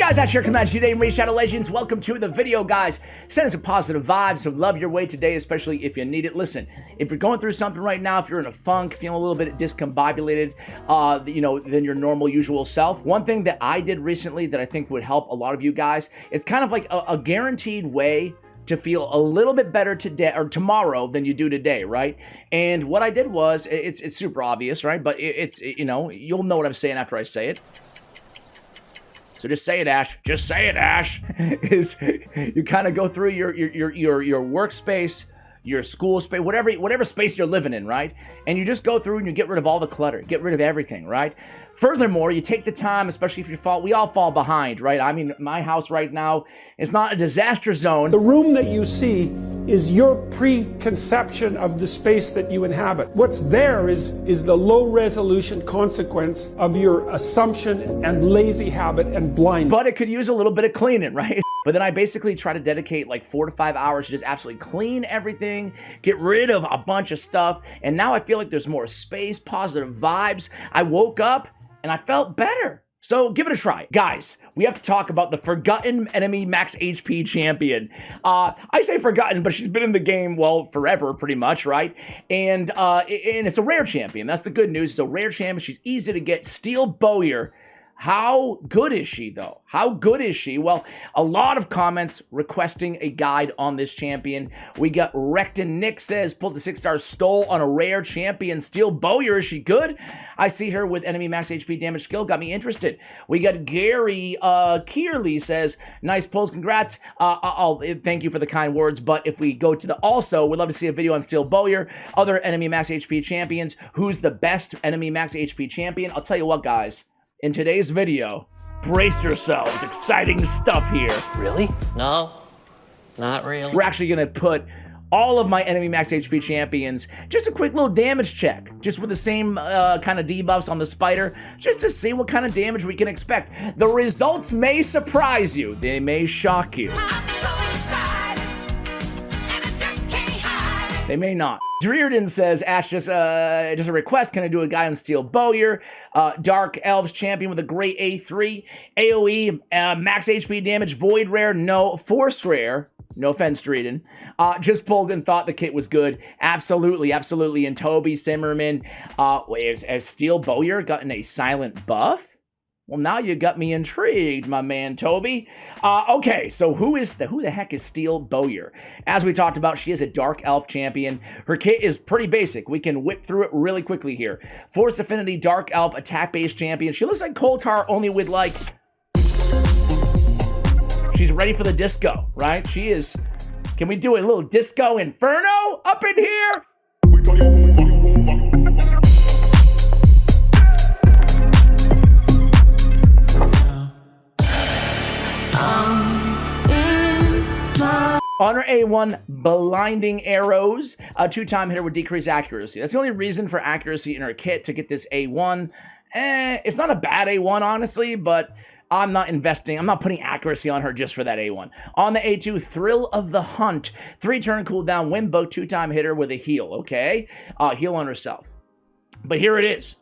Guys, that's your command today, Raid Shadow Legends. Welcome to the video, guys. Sending some positive vibes, some love your way today, especially if you need it. Listen, if you're going through something right now, if you're in a funk, feeling a little bit discombobulated, than your normal, usual self, one thing that I did recently that I think would help a lot of you guys, it's kind of like a guaranteed way to feel a little bit better today or tomorrow than you do today, right? And what I did was, it's super obvious, right? But you'll know what I'm saying after I say it. So just say it, Ash. Just say it, Ash. Is you kind of go through your workspace, your school space, whatever space you're living in, right? And you just go through and you get rid of all the clutter, get rid of everything, right? Furthermore, you take the time, especially if we all fall behind, right? I mean, my house right now is not a disaster zone. The room that you see is your preconception of the space that you inhabit. What's there is the low resolution consequence of your assumption and lazy habit and blindness. But it could use a little bit of cleaning, right? But then I basically try to dedicate like 4 to 5 hours to just absolutely clean everything, get rid of a bunch of stuff, and now I feel like there's more space, positive vibes. I woke up and I felt better. So give it a try. Guys, we have to talk about the forgotten enemy max HP champion. I say forgotten, but she's been in the game, well, forever, pretty much, right? And it's a rare champion. That's the good news. It's a rare champion. She's easy to get. Steel Bowyer. How good is she, though? How good is she? Well, a lot of comments requesting a guide on this champion. We got Recton Nick says, pulled the 6-star stole on a rare champion. Steel Bowyer, is she good? I see her with enemy max HP damage skill, got me interested. We got Gary Kearley says, nice pulls, congrats. I'll thank you for the kind words, but if we go to the also, we'd love to see a video on Steel Bowyer, other enemy max HP champions. Who's the best enemy max HP champion? I'll tell you what, guys. In today's video, brace yourselves, exciting stuff here. Really? No, not really. We're actually gonna put all of my enemy max HP champions, just a quick little damage check, just with the same kind of debuffs on the spider, just to see what kind of damage we can expect. The results may surprise you, they may shock you. I'm so excited, and I just can't hide it. They may not. Drearden says, Ash, just a request, can I do a guy on Steel Bowyer? Dark Elves champion with a great A3, AoE, max HP damage, void rare, no, force rare, no offense, Drearden. Just pulled and thought the kit was good. Absolutely, absolutely. And Toby Simmerman, has Steel Bowyer gotten a silent buff? Well, now you got me intrigued, my man, Toby. Okay, so who the heck is Steel Bowyer? As we talked about, she is a Dark Elf champion. Her kit is pretty basic. We can whip through it really quickly here. Force Affinity, Dark Elf, attack-based champion. She looks like Coltar, only with like... She's ready for the disco, right? She is... Can we do a little disco inferno up in here? On her A1, blinding arrows, a 2-time hitter with decreased accuracy. That's the only reason for accuracy in her kit to get this A1. It's not a bad A1, honestly, but I'm not putting accuracy on her just for that A1. On the A2, Thrill of the Hunt, 3-turn cooldown, Wimbo, 2-time hitter with a heal, okay? Heal on herself. But here it is.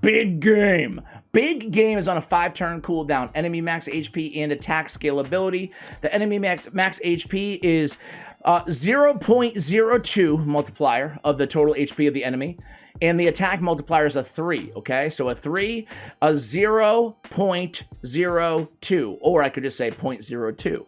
Big game. Big game is on a 5-turn cooldown. Enemy max HP and attack scalability. The enemy max HP is 0.02 multiplier of the total HP of the enemy. And the attack multiplier is a 3, okay? So a 3, a 0.02, or I could just say 0.02.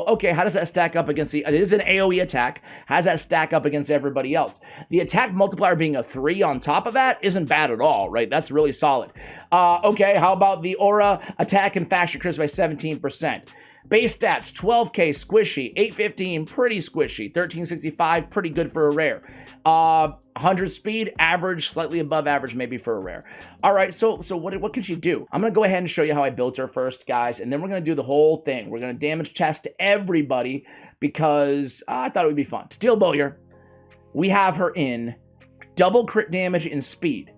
Okay, how does that stack up against it is an AoE attack. How does that stack up against everybody else? The attack multiplier being a 3 on top of that isn't bad at all, right? That's really solid. Okay, how about the aura attack and faction crit by 17%? Base stats, 12k, squishy, 815, pretty squishy, 1365, pretty good for a rare. 100 speed, average, slightly above average maybe for a rare. All right, so what can she do? I'm gonna go ahead and show you how I built her first, guys, and then we're gonna do the whole thing. We're gonna damage test everybody because I thought it would be fun. Steel Bowyer, we have her in double crit damage and speed.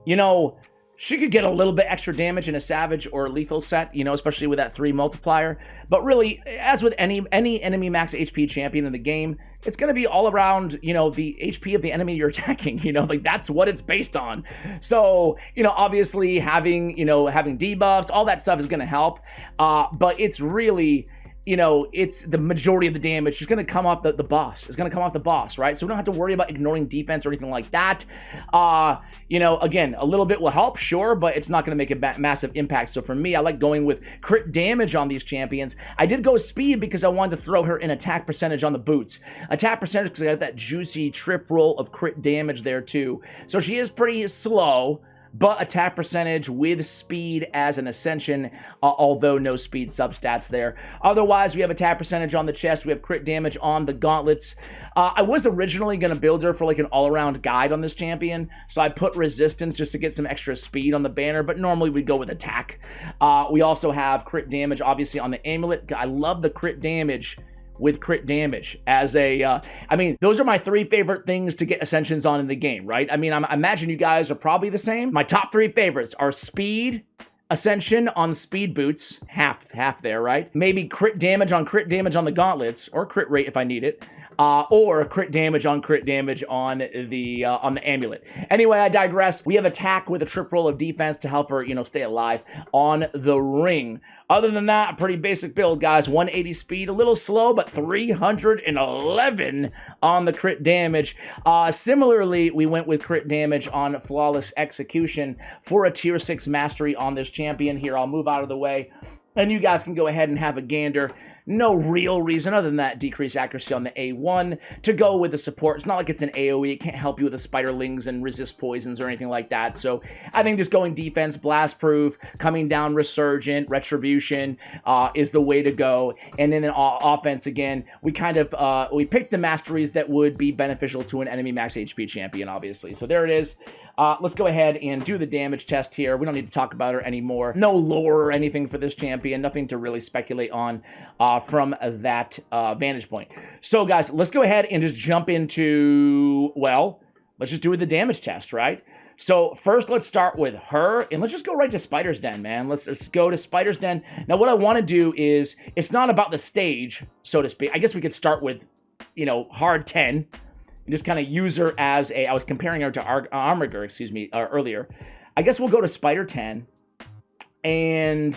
You know, She could get a little bit extra damage in a Savage or Lethal set, you know, especially with that 3 multiplier. But really, as with any enemy max HP champion in the game, it's going to be all around, you know, the HP of the enemy you're attacking, you know, like that's what it's based on. So, you know, obviously having debuffs, all that stuff is going to help. But it's really, you know, it's the majority of the damage is going to come off the boss. It's going to come off the boss, right? So we don't have to worry about ignoring defense or anything like that. You know, again, a little bit will help, sure, but it's not going to make a massive impact. So for me, I like going with crit damage on these champions. I did go speed because I wanted to throw her in attack percentage on the boots. Attack percentage because I got that juicy trip roll of crit damage there too. So she is pretty slow, but attack percentage with speed as an ascension, although no speed substats there. Otherwise, we have attack percentage on the chest, we have crit damage on the gauntlets. I was originally going to build her for like an all-around guide on this champion, so I put resistance just to get some extra speed on the banner, but normally we go with attack. We also have crit damage, obviously, on the amulet. I love the crit damage with crit damage as a, I mean, those are my 3 favorite things to get ascensions on in the game, right? I mean, I imagine you guys are probably the same. My top 3 favorites are speed, ascension on speed boots, half there, right? Maybe crit damage on the gauntlets, or crit rate if I need it. Or crit damage on the amulet. Anyway, I digress. We have attack with a trip roll of defense to help her, you know, stay alive on the ring. Other than that, a pretty basic build, guys. 180 speed, a little slow, but 311 on the crit damage. Similarly, we went with crit damage on flawless execution for a tier 6 mastery on this champion. Here, I'll move out of the way, and you guys can go ahead and have a gander. No real reason other than that decreased accuracy on the A1 to go with the support. It's not like it's an AoE. It can't help you with the spiderlings and resist poisons or anything like that. So I think just going defense, blast proof, coming down resurgent, retribution is the way to go. And then in offense, again, we kind of we picked the masteries that would be beneficial to an enemy max HP champion, obviously. So there it is. Let's go ahead and do the damage test here. We don't need to talk about her anymore. No lore or anything for this champion. Nothing to really speculate on from that vantage point. So, guys, let's go ahead and just jump into, well, let's just do the damage test, right? So, first, let's start with her, and let's just go right to Spider's Den, man. Let's go to Spider's Den. Now, what I want to do is, it's not about the stage, so to speak. I guess we could start with, you know, hard 10. Just kind of use her as a, I was comparing her to Armiger, excuse me, earlier. I guess we'll go to Spider 10. And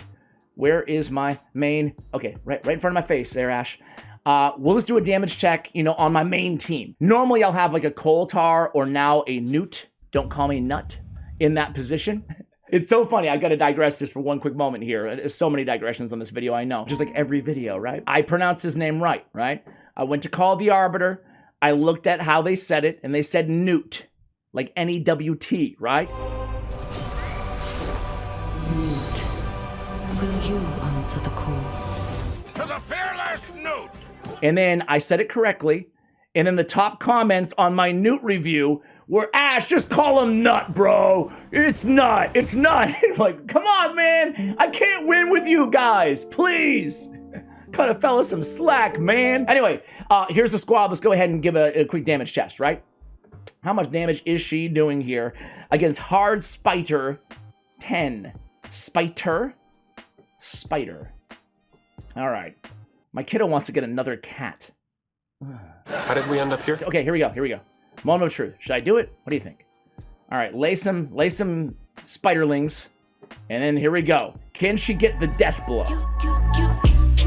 where is my main? Okay, right in front of my face there, Ash. We'll just do a damage check, you know, on my main team. Normally I'll have like a Coaltar or now a Newt, don't call me Nut, in that position. It's so funny. I got to digress just for one quick moment here. There's so many digressions on this video, I know. Just like every video, right? I pronounced his name right? I went to call the Arbiter. I looked at how they said it, and they said Newt, like N-E-W-T, right? Newt, will you answer the call? To the fearless Newt! And then I said it correctly, and then the top comments on my Newt review were, Ash, just call him Nut, bro. It's Nut. Like, come on, man. I can't win with you guys. Please. Cut a fella some slack, man. Anyway, here's the squad. Let's go ahead and give a quick damage test, right? How much damage is she doing here against Hard Spider 10? Spider. All right. My kiddo wants to get another cat. How did we end up here? Okay, here we go. Moment of truth. Should I do it? What do you think? All right, lay some spiderlings, and then here we go. Can she get the death blow?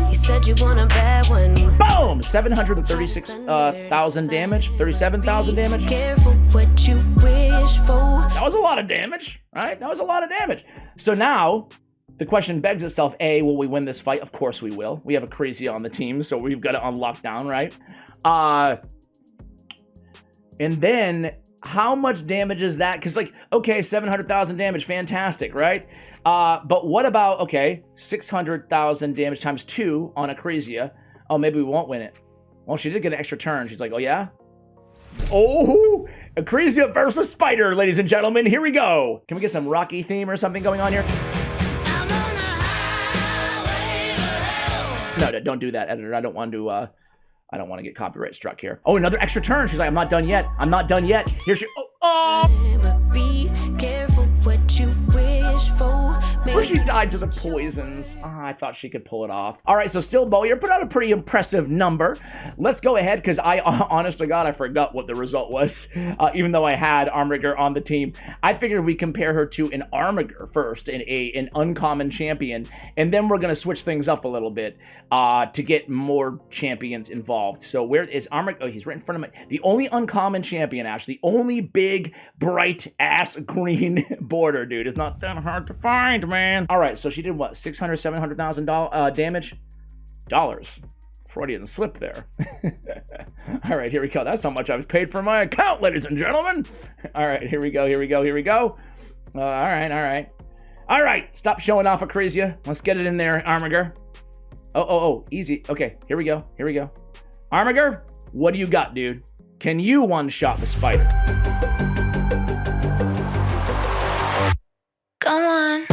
You said you want a bad one. Boom! 736,000 damage, 37,000 damage. Careful what you wish for. That was a lot of damage, right? That was a lot of damage. So now, the question begs itself, A, will we win this fight? Of course we will. We have a crazy on the team, so we've got it on lockdown, right? And then, how much damage is that? Because, like, okay, 700,000 damage, fantastic, right? But what about, okay, 600,000 damage times 2 on Acrasia? Oh, maybe we won't win it. Well, she did get an extra turn. She's like, oh, yeah? Oh, Acrasia versus Spider, ladies and gentlemen. Here we go. Can we get some Rocky theme or something going on here? No, don't do that, editor. I don't want to get copyright struck here. Oh, another extra turn. She's like, I'm not done yet. Here she, oh. But be careful what you wish she died to the poisons. I thought she could pull it off. All right, so Steel Bowyer put out a pretty impressive number. Let's go ahead, because honest to God, I forgot what the result was. Even though I had Armiger on the team, I figured we compare her to an Armiger first, an uncommon champion, and then we're gonna switch things up a little bit to get more champions involved. So where is Armiger? Oh, he's right in front of me. The only uncommon champion, Ash, the only big, bright ass green border, dude. It's not that hard to find, man. All right, so she did what? 600, 700,000 damage? Dollars. Freudian slip there. All right, here we go. That's how much I was paid for my account, ladies and gentlemen. All right, here we go, here we go, here we go. All right, all right. All right, stop showing off, Acrizia. Let's get it in there, Armiger. Oh, easy. Okay, here we go, here we go. Armiger, what do you got, dude? Can you one-shot the spider? Come on.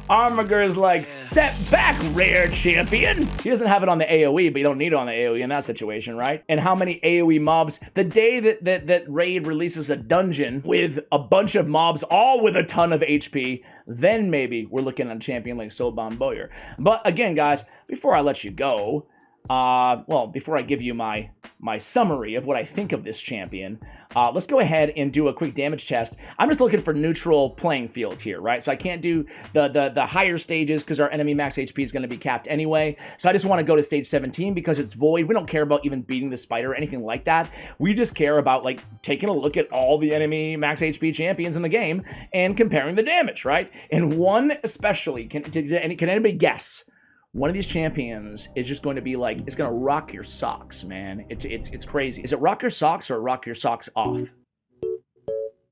Armiger is like, step back, rare champion. He doesn't have it on the AoE, but you don't need it on the AoE in that situation, right? And how many AoE mobs? The day that Raid releases a dungeon with a bunch of mobs, all with a ton of HP, then maybe we're looking at a champion like Steel Bowyer. But again, guys, before I let you go, well, before I give you my summary of what I think of this champion, let's go ahead and do a quick damage test. I'm just looking for neutral playing field here, right? So I can't do the higher stages because our enemy max HP is going to be capped anyway. So I just want to go to stage 17 because it's void. We don't care about even beating the spider or anything like that. We just care about like taking a look at all the enemy max HP champions in the game and comparing the damage, right? And one especially, can anybody guess? One of these champions is just going to be like, it's going to rock your socks, man. It's crazy. Is it rock your socks or rock your socks off?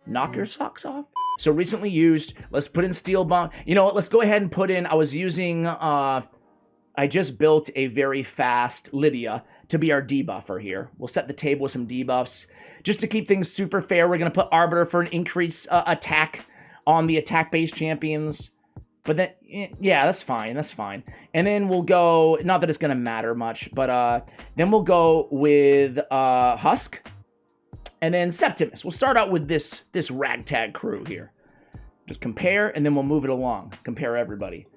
Knock your socks off? So recently used, let's put in Steel Bowyer. You know what, let's go ahead and put in, I was using, I just built a very fast Lydia to be our debuffer here. We'll set the table with some debuffs. Just to keep things super fair, we're going to put Arbiter for an increased attack on the attack-based champions. But then, yeah, that's fine, that's fine. And then we'll go, not that it's gonna matter much, but then we'll go with Husk, and then Septimus. We'll start out with this ragtag crew here. Just compare, and then we'll move it along. Compare everybody.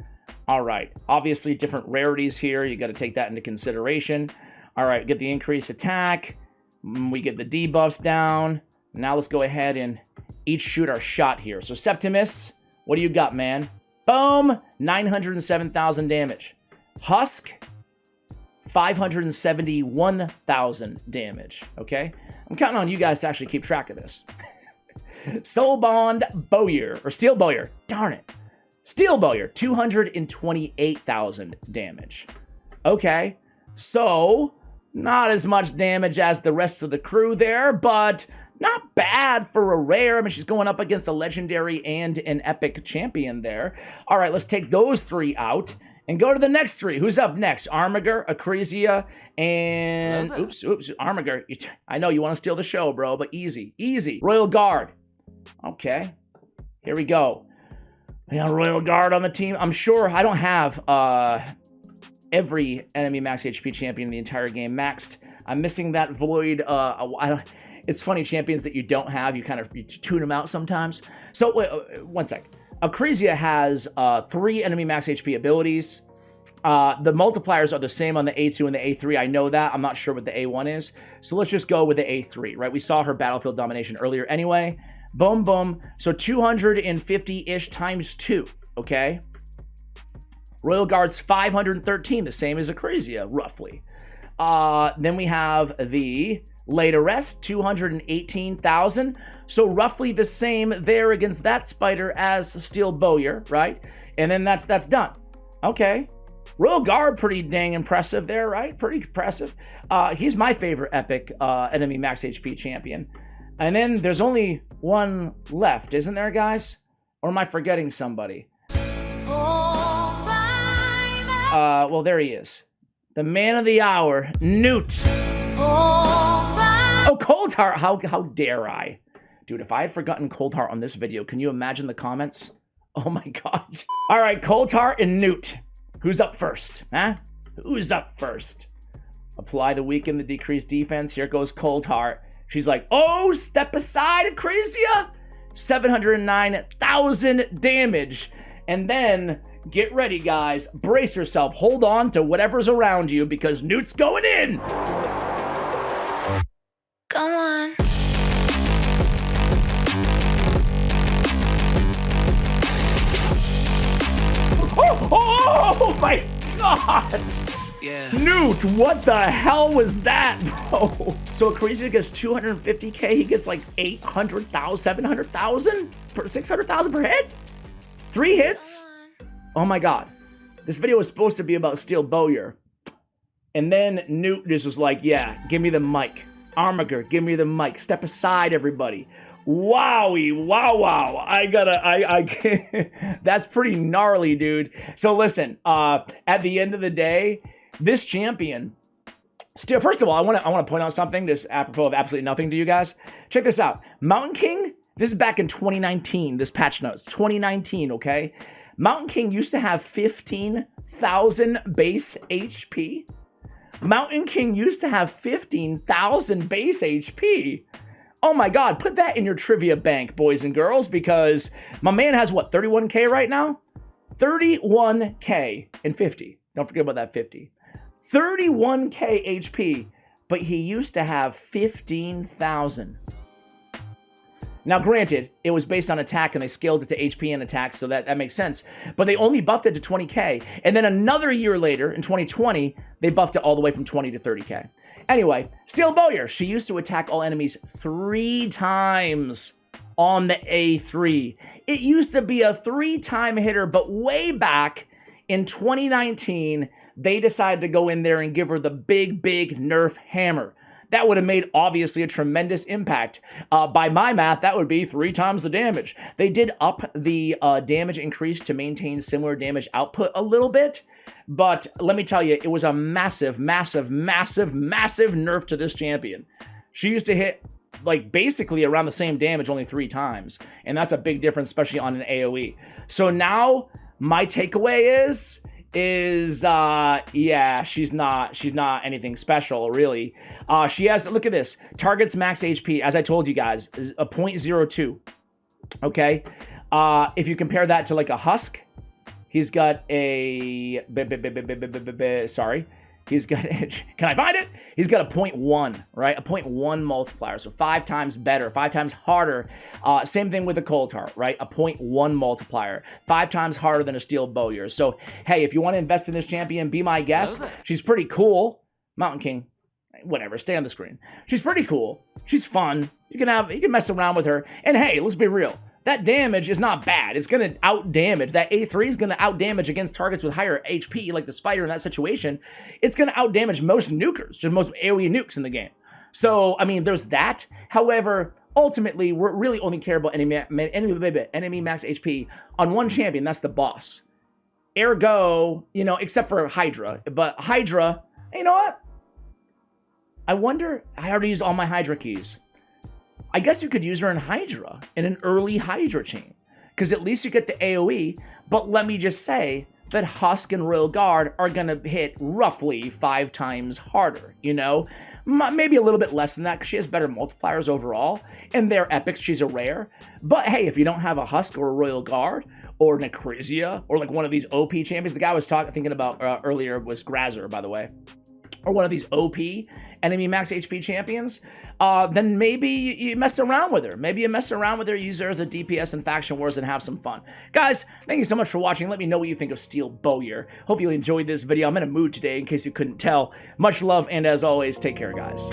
All right, obviously different rarities here. You gotta take that into consideration. All right, get the increased attack. We get the debuffs down. Now let's go ahead and each shoot our shot here. So Septimus, what do you got, man? Boom, 907,000 damage. Husk, 571,000 damage, okay? I'm counting on you guys to actually keep track of this. Steel Bowyer, darn it. Steel Bowyer, 228,000 damage. Okay, so not as much damage as the rest of the crew there, but not bad for a rare. I mean, she's going up against a legendary and an epic champion there. All right, let's take those three out and go to the next three. Who's up next? Armiger, Acrizia, and... Oops, Armiger. I know you want to steal the show, bro, but easy, easy. Royal Guard. Okay, here we go. We got Royal Guard on the team. I'm sure I don't have every enemy max HP champion in the entire game maxed. I'm missing that void. It's funny, champions that you don't have, you tune them out sometimes. So, wait, one sec. Acrizia has 3 enemy max HP abilities. The multipliers are the same on the A2 and the A3. I know that. I'm not sure what the A1 is. So let's just go with the A3, right? We saw her battlefield domination earlier anyway. Boom, boom. So 250-ish times 2, okay? Royal Guard's 513, the same as Acrizia, roughly. Then we have the... Laid Arrest, 218,000. So roughly the same there against that spider as Steel Bowyer, right? And then that's done. Okay. Royal Guard, pretty dang impressive there, right? Pretty impressive. He's my favorite epic enemy max HP champion. And then there's only one left, isn't there, guys? Or am I forgetting somebody? Well, there he is. The man of the hour, Newt. Oh, Cold Heart, how dare I? Dude, if I had forgotten Cold Heart on this video, can you imagine the comments? Oh my god. All right, Cold Heart and Newt. Who's up first, huh? Who's up first? Apply the weaken, the decreased defense. Here goes Cold Heart. She's like, oh, step aside, Acrasia. 709,000 damage. And then, get ready, guys. Brace yourself. Hold on to whatever's around you because Newt's going in. Come on. Oh my God. Yeah. Newt, what the hell was that, bro? So Acrasia gets 250k, he gets like 800,000, 700,000, 600,000 per hit? 3 hits? Oh my God. This video was supposed to be about Steel Bowyer. And then Newt just was like, yeah, give me the mic. Armiger, give me the mic. Step aside, everybody. Wowie, wow. That's pretty gnarly, dude. So listen, at the end of the day, this champion, still, first of all, I want to point out something, just apropos of absolutely nothing to you guys. Check this out. Mountain King, this is back in 2019, this patch notes, 2019, okay? Mountain King used to have 15,000 base HP. Mountain King used to have 15,000 base HP. Oh my God, put that in your trivia bank, boys and girls, because my man has what, 31K right now? 31K and 50. Don't forget about that 50. 31K HP, but he used to have 15,000. Now, granted, it was based on attack and they scaled it to HP and attack, so that makes sense. But they only buffed it to 20K. And then another year later, in 2020, they buffed it all the way from 20 to 30K. Anyway, Steel Bowyer, she used to attack all enemies 3 times on the A3. It used to be a 3-time hitter, but way back in 2019, they decided to go in there and give her the big nerf hammer. That would have made, obviously, a tremendous impact. By my math, that would be 3 times the damage. They did up the damage increase to maintain similar damage output a little bit, but let me tell you, it was a massive nerf to this champion. She used to hit, like, basically around the same damage, only 3 times, and that's a big difference, especially on an AoE. So now, my takeaway is yeah, she's not anything special, really. She has, look at this, targets max HP, as I told you guys, is a 0.02, okay? If you compare that to like a Husk, he's got a, sorry, he's got, can I find it? He's got a 0.1, right? A 0.1 multiplier, so 5 times better, 5 times harder. Same thing with a Cold Heart, right? A 0.1 multiplier, 5 times harder than a Steel Bowyer. So, hey, if you want to invest in this champion, be my guest. She's pretty cool. Mountain King, whatever, stay on the screen. She's pretty cool. She's fun. You can mess around with her. And hey, let's be real. That damage is not bad. It's going to out-damage. That A3 is going to out-damage against targets with higher HP, like the Spider in that situation. It's going to out-damage most nukers, just most AoE nukes in the game. So, I mean, there's that. However, ultimately, we really only care about enemy max HP on one champion. That's the boss. Ergo, you know, except for Hydra. But Hydra, you know what? I wonder, I already used all my Hydra keys. I guess you could use her in Hydra, in an early Hydra chain, because at least you get the AoE, but let me just say that Husk and Royal Guard are going to hit roughly 5 times harder, you know? Maybe a little bit less than that, because she has better multipliers overall, and they're epics, she's a rare. But hey, if you don't have a Husk or a Royal Guard, or an Acrasia, or like one of these OP champions, the guy I was thinking about earlier was Grazer, by the way, or one of these OP enemy max HP champions, then maybe you mess around with her. Maybe you mess around with her, use her as a DPS in Faction Wars and have some fun. Guys, thank you so much for watching. Let me know what you think of Steel Bowyer. Hope you enjoyed this video. I'm in a mood today, in case you couldn't tell. Much love, and as always, take care, guys.